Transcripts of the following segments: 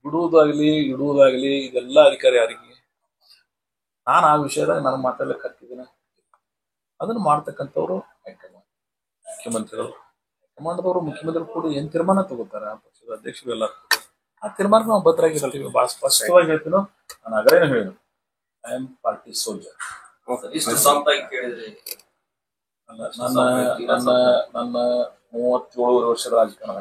ಇಡುವುದಾಗ್ಲಿ ಇದೆಲ್ಲ ಅಧಿಕಾರ ಯಾರಿಗೆ? ನಾನು ಆ ವಿಷಯದಾಗ ನಾನು ಮಾತಾಡ್ಲಿಕ್ಕೆ ಹತ್ತಿದ್ದೀನಿ. ಅದನ್ನು ಮಾಡ್ತಕ್ಕಂಥವ್ರು ಹೈಕಮಾಂಡ್, ಮುಖ್ಯಮಂತ್ರಿಗಳು. ಹೈಕಮಾಂಡ್ದವರು ಮುಖ್ಯಮಂತ್ರಿಗಳು ಕೂಡ ಏನ್ ತೀರ್ಮಾನ ತಗೋತಾರ, ಪಕ್ಷದ ಅಧ್ಯಕ್ಷರು ಎಲ್ಲ ಆ ತೀರ್ಮಾನಕ್ಕೆ ನಾವು ಬದ್ಧರಾಗಿರ್ತೀವಿ. ಬಹಳ ಸ್ಪಷ್ಟವಾಗಿ ಹೇಳ್ತೀನೋ, ನಾನು ಆಗಲೇನು ಹೇಳಿದ್ರು, ಐ ಆಮ್ ಪಾರ್ಟಿ ಸೋಲ್ಜರ್. ನನ್ನ 37 ವರ್ಷದ ರಾಜಕಾರಣ,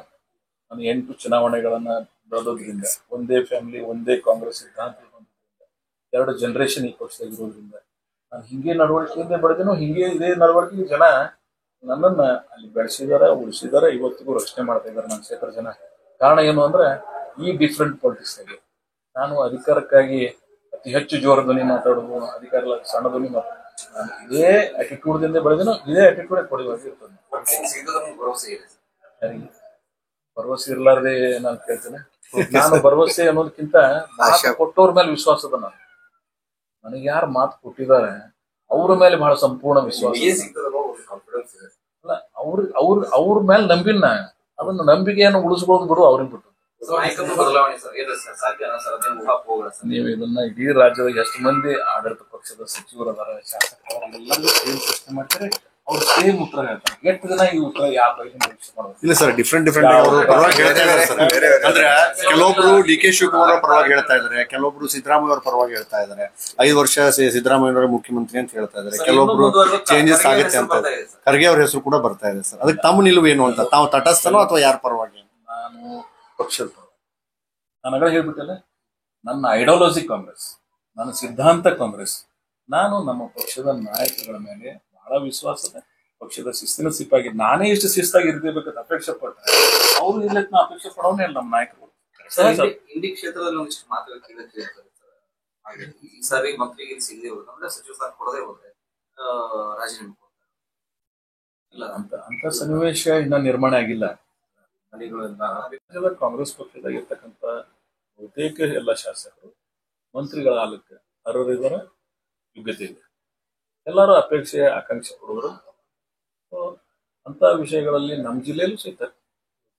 ನಾನು 8 ಚುನಾವಣೆಗಳನ್ನ ಬೆಳೆದೋದ್ರಿಂದ, ಒಂದೇ ಫ್ಯಾಮಿಲಿ, ಒಂದೇ ಕಾಂಗ್ರೆಸ್ ಸಿದ್ಧಾಂತ, 2 ಜನರೇಷನ್ ಈ ಪಕ್ಷದಾಗಿರೋದ್ರಿಂದ ನಾನು ಹಿಂಗೆ ನಡವಳಿಕೆಯಿಂದ ಬೆಳೆದೇನೋ, ಹಿಂಗೆ ಇದೇ ನಡವಳಿಕೆ ಜನ ನನ್ನನ್ನ ಅಲ್ಲಿ ಬೆಳೆಸಿದಾರ, ಉಳಿಸಿದಾರ, ಇವತ್ತಿಗೂ ರಕ್ಷಣೆ ಮಾಡ್ತಾ ಇದ್ದಾರೆ ನನ್ನ ಕ್ಷೇತ್ರ ಜನ. ಕಾರಣ ಏನು ಅಂದ್ರೆ ಈ ಡಿಫ್ರೆಂಟ್ ಪಾಲಿಟಿಕ್ಸ್ ಆಗಿ ನಾನು ಅಧಿಕಾರಕ್ಕಾಗಿ ಅತಿ ಹೆಚ್ಚು ಜೋರ ಧ್ವನಿ ಮಾತಾಡೋದು, ಅಧಿಕಾರ ಸಣ್ಣ ಧ್ವನಿ ಮಾತಾಡೋದು, ನಾನು ಇದೇ ಅಟಿಟ್ಯೂಡ್ ದಿಂದ ಬೆಳೆದೇನೋ ಇದೇ ಅಟಿಟ್ಯೂಡ್ ಕೊಡುವಾಗಿರ್ತದೆ. ಭರವಸೆ ಇರ್ಲಾರ್ದೆ ನಾನು ಕೇಳ್ತೇನೆ. ನಾನು ಭರವಸೆ ಅನ್ನೋದಕ್ಕಿಂತ ಮಾತು ಕೊಟ್ಟವ್ರ ಮೇಲೆ ವಿಶ್ವಾಸ ಅದ. ನನಗೆ ಯಾರು ಮಾತು ಕೊಟ್ಟಿದ್ದಾರೆ ಅವ್ರ ಮೇಲೆ ಬಹಳ ಸಂಪೂರ್ಣ ವಿಶ್ವಾಸ. ಅಲ್ಲ, ಅವ್ರ ಮೇಲೆ ನಂಬಿನ, ಅದನ್ನ ನಂಬಿಕೆಯನ್ನು ಉಳಿಸ್ಕೊಳ್ಳೋದು ಬಿಡು, ಅವ್ರಿಗೆ ಬಿಟ್ಟು. ನೀವು ಇದನ್ನ ಇಡೀ ರಾಜ್ಯದಾಗ ಎಷ್ಟು ಮಂದಿ ಆಡಳಿತ ಪಕ್ಷದ ಸಚಿವರು ಅದಾರ, ಶಾಸಕರು, ಎಲ್ಲರಿಗೂ ಸೇಮ್ ಪ್ರಶ್ನೆ ಮಾಡ್ತಾರೆ, ಅವ್ರು ಸೇಮ್ ಉತ್ತರ ಹೇಳ್ತಾರೆ. ಎಷ್ಟು ದಿನ ಈ ಉತ್ತರ ಯಾವ ಬಗ್ಗೆ ನಿರೀಕ್ಷೆ ಮಾಡೋದು? ಇಲ್ಲ ಸರ್, ಡಿಫ್ರೆಂಟ್ ಅವರು ಪರವಾಗಿ ಹೇಳ್ತಾ ಇದ್ದಾರೆ. ಅಂದ್ರೆ ಕೆಲವೊಬ್ರು ಡಿ ಕೆ ಶಿವಕುಮಾರ್ ಅವರ ಪರವಾಗಿ ಹೇಳ್ತಾ ಇದ್ದಾರೆ, ಕೆಲವೊಬ್ರು ಸಿದ್ದರಾಮಯ್ಯ ಅವರ ಪರವಾಗಿ ಹೇಳ್ತಾ ಇದ್ದಾರೆ. 5 ವರ್ಷ ಸಿದ್ದರಾಮಯ್ಯ ಅವರ ಮುಖ್ಯಮಂತ್ರಿ ಅಂತ ಹೇಳ್ತಾ ಇದ್ದಾರೆ. ಕೆಲವೊಬ್ರು ಚೇಂಜಸ್ ಆಗುತ್ತೆ ಅಂತ, ಖರ್ಗೆ ಅವ್ರ ಹೆಸರು ಕೂಡ ಬರ್ತಾ ಇದೆ ಸರ್. ಅದಕ್ಕೆ ತಮ್ಮ ನಿಲುವು ಏನು ಅಂತ, ತಾವು ತಟಸ್ಥನೋ ಅಥವಾ ಯಾರ ಪರವಾಗಿ? ನಾನು ಪಕ್ಷದ ಪರವಾಗಿ. ನಾನು ಆಗಲೇ ಹೇಳ್ಬಿಟ್ಟಲ್ಲ, ನನ್ನ ಐಡಿಯಾಲಜಿ ಕಾಂಗ್ರೆಸ್, ನನ್ನ ಸಿದ್ಧಾಂತ ಕಾಂಗ್ರೆಸ್. ನಾನು ನಮ್ಮ ಪಕ್ಷದ ನಾಯಕರುಗಳ ಮೇಲೆ ಬಹಳ ವಿಶ್ವಾಸದ, ಪಕ್ಷದ ಶಿಸ್ತಿನ ಸಿಪ್ಪಾಗಿ ನಾನೇ ಇಷ್ಟು ಶಿಸ್ತಾಗಿ ಇರ್ಬೇಕಂತ ಅಪೇಕ್ಷೆ ಪಡ್ತಾರೆ. ಅವ್ರು ಇರ್ಲಿಕ್ಕೆ ನಾ ಅಪೇಕ್ಷೆ ಪಡೋನೇ ಇಲ್ಲ ನಮ್ಮ ನಾಯಕರು. ಇಂಡಿ ಕ್ಷೇತ್ರದಲ್ಲಿ ಒಂದಿಷ್ಟು ಮಾತುಗಳು ಕೇಳುತ್ತೆ. ಈ ಸಾರಿ ಮಂತ್ರಿಗೆ ಸಿಗದೆ ಹೋದ್ರೆ, ಸಚಿವ ಸ್ಥಾನ ಕೊಡದೆ ಹೋದ್ರೆ ರಾಜೀನಾಮೆ ಕೊಡ್ತಾರೆ. ಇಲ್ಲ ಅಂತ ಸನ್ನಿವೇಶ ಇನ್ನ ನಿರ್ಮಾಣ ಆಗಿಲ್ಲ. ರಾಜ್ಯದ ಕಾಂಗ್ರೆಸ್ ಪಕ್ಷದಾಗ ಇರ್ತಕ್ಕಂಥ ಬಹುತೇಕ ಎಲ್ಲ ಶಾಸಕರು ಮಂತ್ರಿಗಳ ಆಲಕ್ಕೆ ಅರ್ಹರಿದ್ದಾರೆ, ಯೋಗ್ಯತೆ ಇದೆ. ಎಲ್ಲರೂ ಅಪೇಕ್ಷೆ ಆಕಾಂಕ್ಷೆ ಕೊಡುವರು. ಅಂತ ವಿಷಯಗಳಲ್ಲಿ ನಮ್ಮ ಜಿಲ್ಲೆಯಲ್ಲೂ ಸಹಿತ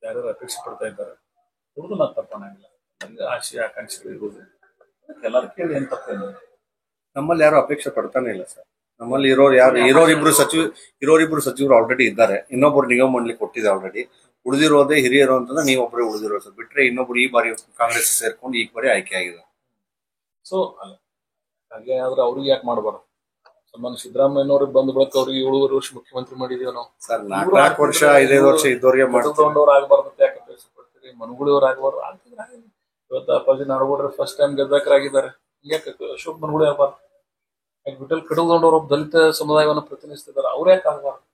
ಯಾರು ಅಪೇಕ್ಷೆ ಪಡ್ತಾ ಇದ್ದಾರೆ, ಅವ್ರದ್ದು ನಾನು ತಪ್ಪನಾಗಿಲ್ಲ. ನನಗೆ ಆಶೆ ಆಕಾಂಕ್ಷೆಗಳು ಇರುವುದು, ಎಲ್ಲರೂ ಕೇಳಿ ಏನ್ ತಪ್ಪೇನು. ನಮ್ಮಲ್ಲಿ ಯಾರು ಅಪೇಕ್ಷೆ ಪಡ್ತಾನೆ ಇಲ್ಲ ಸರ್. ನಮ್ಮಲ್ಲಿ ಇರೋರಿಬ್ರು ಸಚಿವರು ಆಲ್ರೆಡಿ ಇದ್ದಾರೆ. ಇನ್ನೊಬ್ಬರು ನಿಗಮ ಮಂಡಳಿ ಕೊಟ್ಟಿದೆ ಆಲ್ರೆಡಿ. ಉಳಿದಿರೋದೇ ಹಿರಿಯರು ಅಂತಂದ್ರೆ ನೀವೊಬ್ಬರೇ ಉಳಿದಿರೋ ಸರ್. ಬಿಟ್ರೆ ಇನ್ನೊಬ್ರು ಈ ಬಾರಿ ಕಾಂಗ್ರೆಸ್ ಸೇರ್ಕೊಂಡು ಈ ಬಾರಿ ಆಯ್ಕೆ ಆಗಿದೆ. ಸೊ ಅಲ್ಲ, ಹಾಗೆ ಆದ್ರೆ ಅವ್ರಿಗೆ ಯಾಕೆ ಮಾಡಬಾರ್ದು? ಸನ್ಮಾನ ಸಿದ್ದರಾಮಯ್ಯನವ್ರಿಗೆ ಬಂದ ಬಳಿಕ ಅವ್ರಿಗೆ 7 ವರ್ಷ ಮುಖ್ಯಮಂತ್ರಿ ಮಾಡಿದೀವಿ ನಾವು ಸರ್. 4 ವರ್ಷ 5 ವರ್ಷ ಇದ್ದವ್ರಿಗೆ ತಗೊಂಡವ್ರು ಆಗ್ಬಾರ್ದು ಅಂತ ಯಾಕೆ ಅಪೇಕ್ಷೆ ಪಡ್ತೀರಿ? ಮನುಗುಳಿಯವ್ರು ಆಗ್ಬಾರ್ದು ಆಗ್ತಿದ್ರೆ ಆಗಿಲ್ಲ. ಇವತ್ತು ಅಪ್ಪಾಜಿ ನಾಡಗೌಡ್ರೆ ಫಸ್ಟ್ ಟೈಮ್ ಗೆದ್ದಾಕರಾಗಿದ್ದಾರೆ. ಯಾಕೆ ಅಶೋಕ್ ಮನುಗುಳಿ ಆಗ್ಬಾರ್ದು? ಯಾಕೆ ವಿಠಲ್ ಕಡಗದೊಂಡವ್ರು ದಲಿತ ಸಮುದಾಯವನ್ನು ಪ್ರತಿನಿಧಿಸ್ತಿದ್ದಾರೆ, ಅವ್ರು ಯಾಕೆ ಆಗ್ಬಾರ್ದು?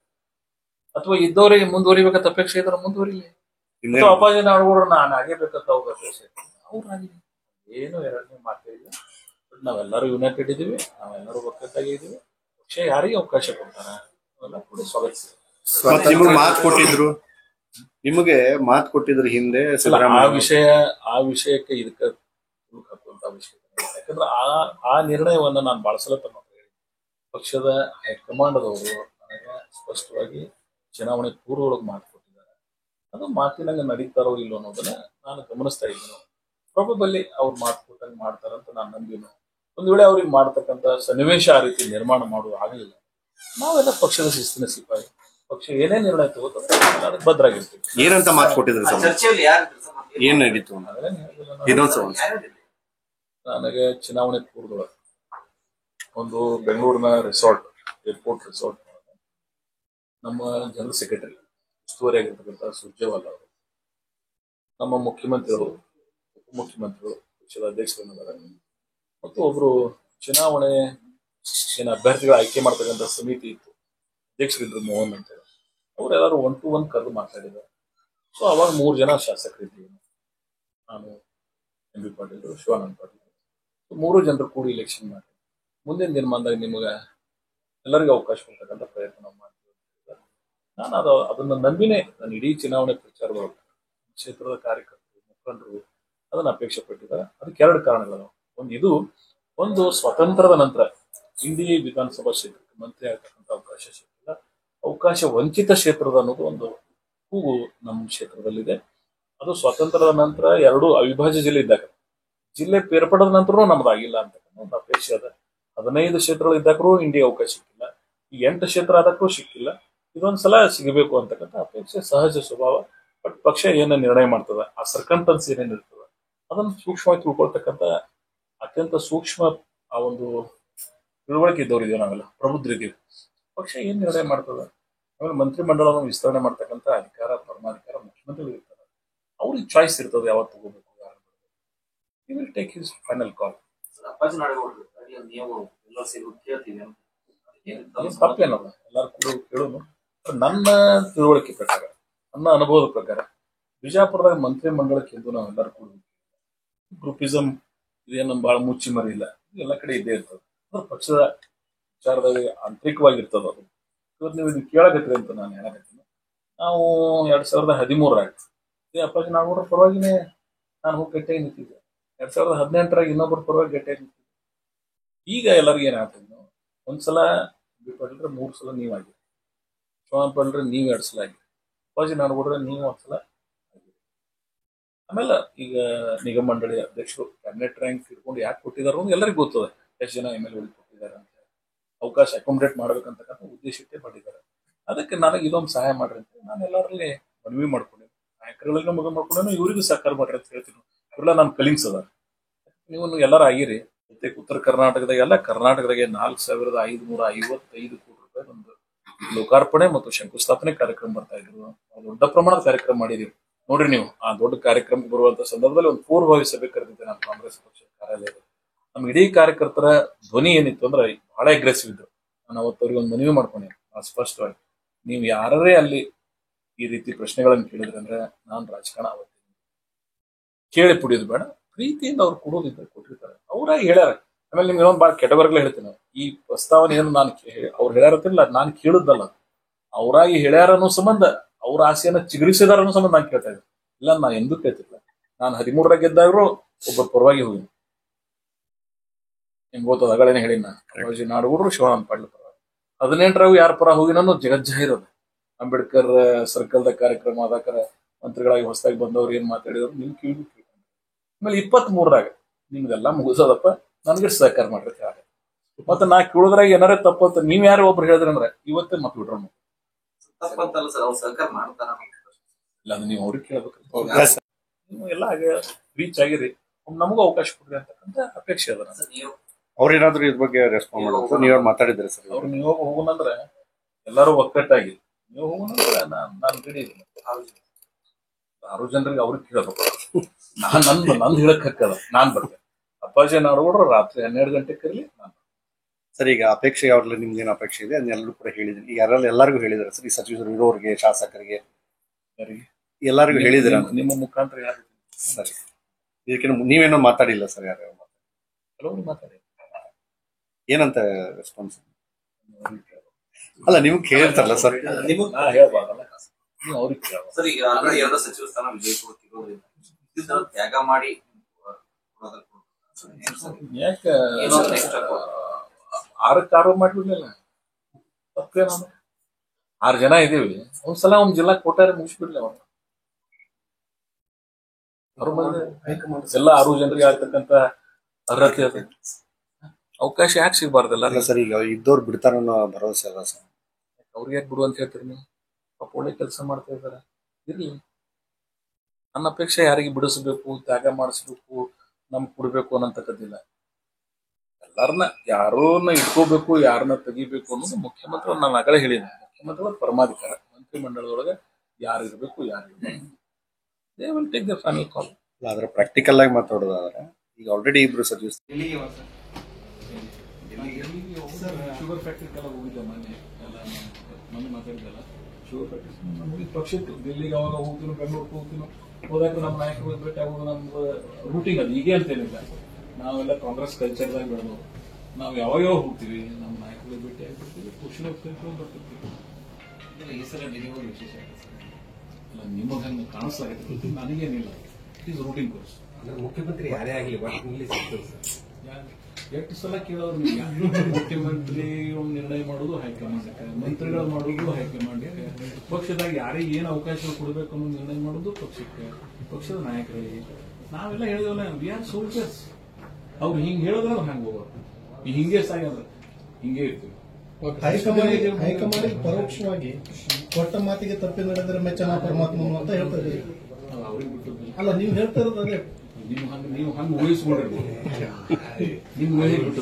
ಅಥವಾ ಇದ್ದವರಿಗೆ ಮುಂದುವರಿಬೇಕಂತ ಅಪೇಕ್ಷೆ ಇದ್ರೆ ಮುಂದುವರಿಲಿ. ಅಪ್ಪಾಜಿ ನಾಡಗೌಡ್ರು ನಾನು ಆಗೇಬೇಕಂತ ಅವ್ರ ಅಪೇಕ್ಷೆ, ಅವ್ರಾಗಿಲ್ಲ. ಏನು ಎರಡನೇ ಮಾತೇ ಇಲ್ಲ. ನಾವೆಲ್ಲರೂ ಯುನೈಟೆಡ್ ಇದೀವಿ, ನಾವೆಲ್ಲರೂ ಒಕ್ಕಟ್ಟಾಗಿದ್ದೀವಿ. ಪಕ್ಷ ಯಾರಿಗೆ ಅವಕಾಶ ಕೊಡ್ತಾರ ಅವೆಲ್ಲ ಕೂಡ ಸ್ವಾಗತಿಸಿ. ನಿಮಗೆ ಮಾತು ಕೊಟ್ಟಿದ್ರು ಹಿಂದೆ ಆ ವಿಷಯಕ್ಕೆ ಇದಕ್ಕೆ ಹಾಕುವಂತ ಅವಶ್ಯಕತೆ. ಯಾಕಂದ್ರೆ ಆ ನಿರ್ಣಯವನ್ನ ನಾನು ಬಹಳ ಸಲ ತಮ್ಮ ಪಕ್ಷದ ಹೈಕಮಾಂಡ್ದವರು ನನಗೆ ಸ್ಪಷ್ಟವಾಗಿ ಚುನಾವಣೆ ಪೂರ್ವದೊಳಗೆ ಮಾತು ಕೊಟ್ಟಿದ್ದಾರೆ. ಅದು ಮಾತಿನಂಗೆ ನಡೀತಾರೋ ಇಲ್ಲೋ ಅನ್ನೋದನ್ನ ನಾನು ಗಮನಿಸ್ತಾ ಇದ್ದೀನಿ. ಪ್ರಾಬಬಲಿ ಅವ್ರು ಮಾತು ಕೊಟ್ಟಂಗೆ ಮಾಡ್ತಾರಂತ ನಾನು ನಂಬಿನು. ಒಂದು ವೇಳೆ ಅವ್ರಿಗೆ ಮಾಡ್ತಕ್ಕಂಥ ಸನ್ನಿವೇಶ ಆ ರೀತಿ ನಿರ್ಮಾಣ ಮಾಡುವ ಆಗಲಿಲ್ಲ, ನಾವೆಲ್ಲ ಪಕ್ಷದ ಶಿಸ್ತಿನ ಸಿಪಾಯಿ. ಪಕ್ಷ ಏನೇ ನಿರ್ಣಯ ತಗೋತಾರೆ ಅದಕ್ಕೆ ಭದ್ರಾಗಿರ್ತೀವಿ. ಏನಂತ ಮಾತು ಕೊಟ್ಟಿದ್ರು ಏನ್ ನಡೀತು? ನನಗೆ ಚುನಾವಣೆ ಪೂರ್ವದೊಳಗೆ ಒಂದು ಬೆಂಗಳೂರಿನ ರೆಸಾರ್ಟ್, ಏರ್ಪೋರ್ಟ್ ರೆಸಾರ್ಟ್, ನಮ್ಮ ಜನರಲ್ ಸೆಕ್ರೆಟರಿ ಉಸ್ತುವಾರಿ ಆಗಿರ್ತಕ್ಕಂಥ ಸುರ್ಜೇವಾಲಾ ಅವರು, ನಮ್ಮ ಮುಖ್ಯಮಂತ್ರಿಗಳು, ಉಪಮುಖ್ಯಮಂತ್ರಿಗಳು, ಪಕ್ಷದ ಅಧ್ಯಕ್ಷರಿದ್ದಾರೆ, ಮತ್ತು ಒಬ್ರು ಚುನಾವಣೆ ಅಭ್ಯರ್ಥಿಗಳ ಆಯ್ಕೆ ಮಾಡ್ತಕ್ಕಂಥ ಸಮಿತಿ ಇತ್ತು, ಅಧ್ಯಕ್ಷರಿದ್ರು ಮೋಹನ್ ಅಂತ ಹೇಳಿ. ಅವರೆಲ್ಲರೂ 1 to 1 ಕರೆದು ಮಾತಾಡಿದ್ದಾರೆ. ಸೊ ಅವಾಗ 3 ಜನ ಶಾಸಕರಿದ್ದೀವಿ. ನಾನು, ಎಂ ಬಿ ಪಾಟೀಲ್, ಶಿವಾನಂದ ಪಾಟೀಲ್, 3 ಜನರು ಕೂಡಿ ಎಲೆಕ್ಷನ್ ಮಾಡಿ ಮುಂದಿನ ದಿನಮಾನದಾಗ ನಿಮಗೆ ಎಲ್ಲರಿಗೂ ಅವಕಾಶ ಕೊಡ್ತಕ್ಕಂಥ ಪ್ರಯತ್ನ ನಾವು ಮಾಡ್ತೀವಿ. ನಾನು ಅದನ್ನ ನಂಬಿನೇ ನಾನು ಇಡೀ ಚುನಾವಣೆ ಪ್ರಚಾರದೊಳಗೆ ಕ್ಷೇತ್ರದ ಕಾರ್ಯಕರ್ತರು, ಮುಖಂಡರು ಅದನ್ನ ಅಪೇಕ್ಷೆ ಪಟ್ಟಿದ್ದಾರೆ. ಅದಕ್ಕೆ 2 ಕಾರಣಗಳು. ಒಂದು ಸ್ವತಂತ್ರದ ನಂತರ ಇಂಡಿ ವಿಧಾನಸಭಾ ಕ್ಷೇತ್ರಕ್ಕೆ ಮಂತ್ರಿ ಆಗ್ತಕ್ಕಂಥ ಅವಕಾಶ ಸಿಕ್ಕಿಲ್ಲ. ಅವಕಾಶ ವಂಚಿತ ಕ್ಷೇತ್ರದ ಅನ್ನೋದು ಒಂದು ಕೂಗು ನಮ್ಮ ಕ್ಷೇತ್ರದಲ್ಲಿದೆ. ಅದು ಸ್ವಾತಂತ್ರ್ಯದ ನಂತರ 2 ಅವಿಭಾಜ್ಯ ಜಿಲ್ಲೆ ಇದ್ದಾಗ ಜಿಲ್ಲೆ ಬೇರ್ಪಡದ ನಂತರ ನಮ್ದಾಗಿಲ್ಲ ಅಂತಕ್ಕಂಥ ಒಂದು ಅಪೇಕ್ಷೆ ಅದ. 15 ಕ್ಷೇತ್ರಗಳು ಇದ್ದಾಕೂ ಇಂಡಿಯಾ ಅವಕಾಶ ಸಿಕ್ಕಿಲ್ಲ, ಈ 8 ಕ್ಷೇತ್ರ ಆದಕ್ಕೂ ಸಿಕ್ಕಿಲ್ಲ. ಇದೊಂದ್ಸಲ ಸಿಗಬೇಕು ಅಂತಕ್ಕಂಥ ಅಪೇಕ್ಷೆ ಸಹಜ ಸ್ವಭಾವ. ಬಟ್ ಪಕ್ಷ ಏನ ನಿರ್ಣಯ ಮಾಡ್ತದ, ಆ ಸರ್ಕಂಟನ್ಸ್ ಏನೇನಿರ್ತದ ಅದನ್ನು ಸೂಕ್ಷ್ಮವಾಗಿ ತಿಳ್ಕೊಳ್ತಕ್ಕಂಥ ಅತ್ಯಂತ ಸೂಕ್ಷ್ಮ ಆ ಒಂದು ತಿಳುವಳಿಕೆ ಇದ್ದವ್ರಿದ್ದೀವಿ ನಾವೆಲ್ಲ, ಪ್ರಬುದ್ಧರಿದ್ದೀವಿ. ಪಕ್ಷ ಏನ್ ನಿರ್ಣಯ ಮಾಡ್ತದ, ಆಮೇಲೆ ಮಂತ್ರಿಮಂಡಲವನ್ನು ವಿಸ್ತರಣೆ ಮಾಡ್ತಕ್ಕಂಥ ಅಧಿಕಾರ ಪರಮಾಧಿಕಾರ ಮುಖ್ಯಮಂತ್ರಿಗಳು ಇರ್ತಾರೆ. ಅವ್ರಿಗೆ ಚಾಯ್ಸ್ ಇರ್ತದೆ ಯಾವತ್ತು ತಗೋಬೇಕು, ಯಾರು he will take his final call. ಅಪ್ಪಾಜಿ ನಾಡಗೌಡರು ನೀವು ಎಲ್ಲ ಸೇರಿ ಕೇಳ್ತೀವಿ ಅಂತ ತಪ್ಪೇನಲ್ಲ, ಎಲ್ಲಾರು ಕೂಡ ಕೇಳೋನು. ನನ್ನ ತಿಳುವಳಿಕೆ ಪ್ರಕಾರ, ನನ್ನ ಅನುಭವದ ಪ್ರಕಾರ ಬಿಜಾಪುರದಾಗ ಮಂತ್ರಿ ಮಂಡಲಕ್ಕೆಂದು ನಾವೆಲ್ಲರೂ ಕೂಡ ಗ್ರೂಪಿಸಮ್ ಇದೇನು ಬಹಳ ಮುಚ್ಚಿ ಮರಿ ಇಲ್ಲ, ಎಲ್ಲ ಕಡೆ ಇದ್ದೇ ಇರ್ತದೆ. ಪಕ್ಷದ ವಿಚಾರದಾಗ ಆಂತರಿಕವಾಗಿರ್ತದ ಅದು. ಇವತ್ತು ನೀವು ಇದನ್ನ ಕೇಳಕತ್ರಿ ಅಂತ ನಾನು ಹೇಳಕತ್ತೀನಿ. ನಾವು 2013 ಅಪ್ಪಾಜಿ ನಾಗೌಡರ ಪರವಾಗಿನೇ ನಾನು ಹೋಗಿ ಗಟ್ಟಿಯಾಗಿ ನಿಂತಿದ್ದೆ. 2018 ಇನ್ನೊಬ್ಬರ ಪರವಾಗಿ ಗಟ್ಟಿಯಾಗಿ ನಿಂತಿದ್ದೆ. ಈಗ ಎಲ್ಲರಿಗೂ ಏನಾಗ್ತದೆ, ಒಂದ್ಸಲ ಬಿಟ್ಬಿಟ್ರೆ 3 ಸಲ ನೀವಾಗಿರಿ, ಶಿವನ್ ಪಡ್ರೆ ನೀವು 2 ಸಲ ಆಗಿರಿ, ಅಪ್ಪಾಜಿ ನಾಡಗೌಡ್ರೆ ನೀವು 1 ಸಲ ಆಗಿರಿ. ಆಮೇಲೆ ಈಗ ನಿಗಮ ಮಂಡಳಿ ಅಧ್ಯಕ್ಷರು ಕ್ಯಾಬಿನೆಟ್ ರ್ಯಾಂಕ್ ಇಟ್ಕೊಂಡು ಯಾಕೆ ಕೊಟ್ಟಿದಾರ ಅಂತ ಎಲ್ಲರಿಗೂ ಗೊತ್ತದ. ಎಷ್ಟು ಜನ MLA ಕೊಟ್ಟಿದ್ದಾರೆ ಅಂತ, ಅವಕಾಶ ಅಕೊಮಡೇಟ್ ಮಾಡ್ಬೇಕಂತಕ್ಕಂಥ ಉದ್ದೇಶ ಇಟ್ಟೇ ಮಾಡಿದ್ದಾರೆ. ಅದಕ್ಕೆ ನನಗೆ ಇದೊಂದು ಸಹಾಯ ಮಾಡ್ರಿ ಅಂತ ನಾನು ಎಲ್ಲರಲ್ಲಿ ಮನವಿ ಮಾಡ್ಕೊಂಡೆ. ನಾಯಕರುಗಳಿಗೆ ಮದುವೆ ಮಾಡ್ಕೊಂಡೇನು, ಇವರಿಗೂ ಸಹಕಾರ ಮಾಡ್ರಿ ಅಂತ ಹೇಳ್ತೀನಿ. ಇವರೆಲ್ಲ ನನ್ನ ಕಲಿಂಗ್ಸ್ ಅದ, ನೀವು ಎಲ್ಲರೂ ಆಗಿರಿ. ಜೊತೆಗೆ ಉತ್ತರ ಕರ್ನಾಟಕದಾಗ ಎಲ್ಲ ಕರ್ನಾಟಕದಾಗೆ 4555 ಕೋಟಿ ರೂಪಾಯಿ ಒಂದು ಲೋಕಾರ್ಪಣೆ ಮತ್ತು ಶಂಕುಸ್ಥಾಪನೆ ಕಾರ್ಯಕ್ರಮ ಬರ್ತಾ ಇದ್ರು. ದೊಡ್ಡ ಪ್ರಮಾಣದ ಕಾರ್ಯಕ್ರಮ ಮಾಡಿದೀವಿ ನೋಡ್ರಿ ನೀವು. ಆ ದೊಡ್ಡ ಕಾರ್ಯಕ್ರಮಕ್ಕೆ ಬರುವಂತ ಸಂದರ್ಭದಲ್ಲಿ ಒಂದು ಪೂರ್ವಭಾವಿ ಸಭೆ ಕರೆದಿದ್ದೆ ನಾನು ಕಾಂಗ್ರೆಸ್ ಪಕ್ಷದ ಕಾರ್ಯಾಲಯದಲ್ಲಿ. ನಮ್ಮ ಇಡೀ ಕಾರ್ಯಕರ್ತರ ಧ್ವನಿ ಏನಿತ್ತು ಅಂದ್ರೆ ಬಹಳ ಅಗ್ರೆಸಿವ್ ಇದ್ರು. ನಾನು ಅವತ್ತು ಅವ್ರಿಗೆ ಒಂದು ಮನವಿ ಮಾಡ್ಕೊಂಡೆ ಸ್ಪಷ್ಟವಾಗಿ, ನೀವು ಯಾರೇ ಅಲ್ಲಿ ಈ ರೀತಿ ಪ್ರಶ್ನೆಗಳನ್ನು ಕೇಳಿದ್ರೆ ಅಂದ್ರೆ ನಾನು ರಾಜಕಾರಣ ಅವತ್ತು ಕೇಳಿ ಪುಡಿಯೋದು ಬೇಡ, ಪ್ರೀತಿಯಿಂದ ಅವ್ರು ಕೊಡೋದಿದ್ರೆ ಕೊಟ್ಟಿರ್ತಾರೆ, ಅವ್ರಾಗಿ ಹೇಳ್ಯಾರ. ಆಮೇಲೆ ನಿಮ್ಗೆ ಇನ್ನೊಂದು ಭಾಳ ಕೆಟಗರಿಗಳೇ ಹೇಳ್ತೀನಿ, ಈ ಪ್ರಸ್ತಾವನೆ ಏನು ನಾನು ಅವ್ರು ಹೇಳ್ಯಾರತ್ತಿಲ್ಲ, ನಾನು ಕೇಳುದಲ್ಲ, ಅವರಾಗಿ ಹೇಳ್ಯಾರ ಅನ್ನೋ ಸಂಬಂಧ ಅವ್ರ ಆಸೆಯನ್ನ ಚಿಗುರಿಸಿದಾರ ಅನ್ನೋ ಸಂಬಂಧ ನಾನು ಕೇಳ್ತಾ ಇದ್ದೆ. ಇಲ್ಲ ನಾನು ಎಂದೂ ಕೇಳ್ತಿಲ್ಲ. ನಾನು 13 ಗೆದ್ದಾಗ್ರು ಒಬ್ಬರ ಪರವಾಗಿ ಹೋಗಿನಿ, ನಿಮ್ಗೆ ಗೊತ್ತದ, ಅಗಳೇನೆ ಹೇಳಿನ ಅಪ್ಪಾಜಿ ನಾಡಗೌಡರು ಶಿವಾನಂದ ಪಾಟೀಲ್ ಪರವಾಗಿ. 18 ಯಾರ ಪರ ಹೋಗಿ ನಾನು ಜಗಜ್ಜಾಹಿರೋದು. ಅಂಬೇಡ್ಕರ್ ಸರ್ಕಲ್ದ ಕಾರ್ಯಕ್ರಮ ಆದಾಕರ ಮಂತ್ರಿಗಳಾಗಿ ಹೊಸದಾಗಿ ಬಂದವ್ರು ಏನ್ ಮಾತಾಡಿದ್ರು ನಿಮ್ ಕಿವಿ. ಆಮೇಲೆ 23 ನಿಮ್ಗೆಲ್ಲ ಮುಗಿಸೋದಪ್ಪ, ನನ್ಗೆ ಸಹಕಾರ ಮಾಡ್ರಿ. ಮತ್ತೆ ನಾ ಕೇಳೋದ್ರಾಗ ಏನಾರ ತಪ್ಪಂತ ನೀವ್ ಯಾರು ಒಬ್ರು ಹೇಳಿದ್ರಿ ಅಂದ್ರೆ ಇವತ್ತೇ ಮತ್ ಬಿಡ್ರ ತಪ್ಪಂತಲ್ಲ ಸರ್, ಅವ್ರು ಸಹಕಾರ ಮಾಡ್ತಾರ. ಇಲ್ಲ ಅದು ನೀವು ಅವ್ರಿಗೆ ಕೇಳ್ಬೇಕು. ನೀವು ಎಲ್ಲ ರೀಚ್ ಆಗಿರಿ, ನಮಗೂ ಅವಕಾಶ ಕೊಡ್ರಿ ಅಂತಕ್ಕಂಥ ಅಪೇಕ್ಷೆ ಅದ. ಅವ್ರೇನಾದ್ರೂ ಇದ್ರ ಬಗ್ಗೆ ರೆಸ್ಪಾಂಡ್ ಮಾಡೋದು ನೀವ್ ಮಾತಾಡಿದ್ರಿ ಸರ್? ಅವ್ರು ನೀವು ಹೋಗೋಣಂದ್ರೆ ಎಲ್ಲರೂ ಒಕ್ಕಟ್ಟಾಗಿ ನೀವು ಹೋಗೋಣಂದ್ರೆ ನಾನು ರೆಡಿ ಇದ್ದೀನಿ. 6 ಜನರಿಗೆ ಅವ್ರಿಗೆ ಕೇಳಬೇಕು, ನಂದು ಹೇಳಕ್ ಹಕ್ಕದ, ನಾನ್ ಬರ್ತೇನೆ. ಅಪ್ಪಾಜಿ ನಾಡಗೌಡರು ರಾತ್ರಿ 12 ಗಂಟೆಗೆ ಕರೀಲಿ ನಾನು. ಸರ್ ಈಗ ಅಪೇಕ್ಷೆ ಯಾವ್ದು ನಿಮ್ಗೇನು ಅಪೇಕ್ಷೆ ಇದೆ ಅದನ್ನೆಲ್ಲರೂ ಕೂಡ ಹೇಳಿದ್ರಿ. ಈಗ ಎಲ್ಲರಿಗೂ ಹೇಳಿದಾರೆ ಸರ್, ಈ ಸಚಿವರು ಇರೋರಿಗೆ, ಶಾಸಕರಿಗೆ, ಎಲ್ಲರಿಗೂ ಹೇಳಿದಿರ ನಿಮ್ಮ ಮುಖಾಂತರ ಯಾರು ಸರಿ? ಇದಕ್ಕೆ ನೀವೇನೋ ಮಾತಾಡಿಲ್ಲ ಸರ್? ಯಾರು ಕೆಲವರು ಮಾತಾಡಿ ಏನಂತ ರೆಸ್ಪಾನ್ಸ್? ಅಲ್ಲ ನೀವು ಕೇಳಿರ್ತಾರಲ್ಲ ಸರ್, ಹೇಳ್ಬಾರ್ದಲ್ಲ, ನೀವು ಅವ್ರಿಗೆ ಕೇಳಬಾರ್ದು. ಸರ್ ಈಗ ಆಲ್ರೆಡಿ 2 ಸಚಿವ ಸ್ಥಾನ ವಿಜಯಪುರ ತ್ಯಾಗ ಮಾಡಿ ಯಾಕೆ 6 ಮಾಡ್ಬಿಡ್ಲಿಲ್ಲ? ತಪ್ಪೇನ? 6 ಜನ ಇದೀವಿ, ಒಂದ್ಸಲ ಒಂದ್ ಜಿಲ್ಲಾ ಕೋಟಾರಿ ಮುಗಿಸ್ಬಿಡ್ಲಿ ಅವ್ರು. ಎಲ್ಲ 6 ಜನರಿಗೆ ಆಗ್ತಕ್ಕಂತ ಅರ್ಹತೆ ಅದ, ಅವಕಾಶ ಯಾಕೆ ಸಿಗಬಾರ್ದಲ್ಲ? ಸರ್ ಈಗ ಇದ್ದವ್ರು ಬಿಡ್ತಾರ ಭರವಸೆ ಅಲ್ಲ ಸರ್. ಅವ್ರಿಗೆ ಯಾಕೆ ಬಿಡು ಅಂತ ಹೇಳ್ತೀರಿ ನೀವು? ಪಾಪ ಒಳ್ಳೆ ಕೆಲಸ ಮಾಡ್ತಾ ಇದಾರೆ, ಇರ್ಲಿ. ನನ್ನ ಅಪೇಕ್ಷೆ ಯಾರಿಗೆ ಬಿಡಿಸ್ಬೇಕು, ತ್ಯಾಗ ಮಾಡಿಸ್ಬೇಕು, ನಮ್ಗೆ ಕೊಡ್ಬೇಕು ಅನ್ನೋಂತಕ್ಕದ್ದಿಲ್ಲ. ಎಲ್ಲರನ್ನ ಯಾರನ್ನ ಇಟ್ಕೋಬೇಕು, ಯಾರನ್ನ ತೆಗಿಬೇಕು ಅನ್ನೋದು ಮುಖ್ಯಮಂತ್ರಿ. ನಾನು ಆಗಲೇ ಹೇಳಿದ್ದೀನಿ, ಮುಖ್ಯಮಂತ್ರಿಗಳ ಪರಮಾಧಿಕಾರ. ಮಂತ್ರಿ ಮಂಡಲದೊಳಗೆ ಯಾರು ಇರಬೇಕು, ಯಾರು ಇರಬೇಕು, they will take the final call. ಆದ್ರೆ ಪ್ರಾಕ್ಟಿಕಲ್ ಆಗಿ ಮಾತಾಡೋದಾದ್ರೆ ಈಗ ಆಲ್ರೆಡಿ ಇಬ್ರು ಸಚಿವ ಶುಗರ್ ಫ್ಯಾಕ್ಟ್ರಿಗೆಲ್ಲ ಹೋಗಿದ್ದೆ ಮೊನ್ನೆ ಮಾತಾಡಿದಲ್ಲ. ಶುಗರ್ ಫ್ಯಾಕ್ಟ್ರಿ ನಮಗೆ ಪಕ್ಷಕ್ಕೆ ದಿಲ್ಲಿಗೆ ಅವಾಗ ಹೋಗ್ತೀನೋ, ಬೆಂಗಳೂರಿಗೆ ಹೋಗ್ತೀನೋ, ಹೋದಾಗ ನಮ್ಮ ನಾಯಕರಿಗೆ ಭೇಟಿ ಆಗೋದು ನಮ್ದು ರೂಟಿಂಗ್ ಅದು. ಹೀಗೆ ಅಂತೇನಿಲ್ಲ, ನಾವೆಲ್ಲ ಕಾಂಗ್ರೆಸ್ ಕಲ್ಚರ್ದಾಗ ಬೆಳೆದವರು. ನಾವು ಯಾವಾಗ ಹೋಗ್ತೀವಿ, ನಮ್ಮ ನಾಯಕರಿಗೆ ಭೇಟಿ ಆಗಿರ್ತೀವಿ, ಖುಷಿ ಬರ್ತಿರ್ತೀವಿ. ಈ ಸಲ ಡಿಲಿವರಿ ವಿಶೇಷ ಅಲ್ಲ, ನಿಮಗೆ ಹಂಗೆ ಕಾಣಿಸ್ಲಾಗತ್ತೆ, ನನಗೇನಿಲ್ಲ. It is routing course. ಮುಖ್ಯಮಂತ್ರಿ ಯಾರೇ ಆಗಲಿ ಎಷ್ಟು ಸಲ ಕೇಳೋರು ಮುಖ್ಯಮಂತ್ರಿ ನಿರ್ಣಯ ಮಾಡೋದು ಹೈಕಮಾಂಡ್, ಮಂತ್ರಿಗಳು ಮಾಡೋದು ಹೈಕಮಾಂಡ್, ಪಕ್ಷದಾಗ ಯಾರಿಗೆ ಏನು ಅವಕಾಶ ಕೊಡಬೇಕು ಅನ್ನೋ ನಿರ್ಣಯ ಮಾಡೋದು ಪಕ್ಷಕ್ಕೆ, ಪಕ್ಷದ ನಾಯಕರಿಗೆ. ನಾವೆಲ್ಲ ಹೇಳಿದವಲ್ಲ, ವಿ ಆರ್ ಸೋಲ್ಜರ್ಸ್. ಅವ್ರು ಹಿಂಗ್ ಹೇಳಿದ್ರೆ ನಾವು ಹಂಗೆ ಹೋಗೋರು, ಹಿಂಗೆ ಸಾಯೋದು, ಹಿಂಗೆ ಇರ್ತೀವಿ. ಹೈಕಮಾಂಡ್ ಪರೋಕ್ಷವಾಗಿ ಕೊಟ್ಟ ಮಾತಿಗೆ ತಪ್ಪಿ ನಡೆದರೆ ಮೆಚ್ಚನ ಪರಮಾತ್ಮನು ಅಂತ ಹೇಳ್ತಾರೆ. ಅವ್ರಿಗೆ ಬಿಟ್ಟು ಅಲ್ಲ, ನೀವು ಹೇಳ್ತಾ ಇರೋದು ಅದೇ. ನೀವು ಹಂಗೆ ಊಹಿಸ್ಕೊಂಡಿರ್ಬೋದು, ನಿಮ್ಗೆ ಬಿಟ್ಟು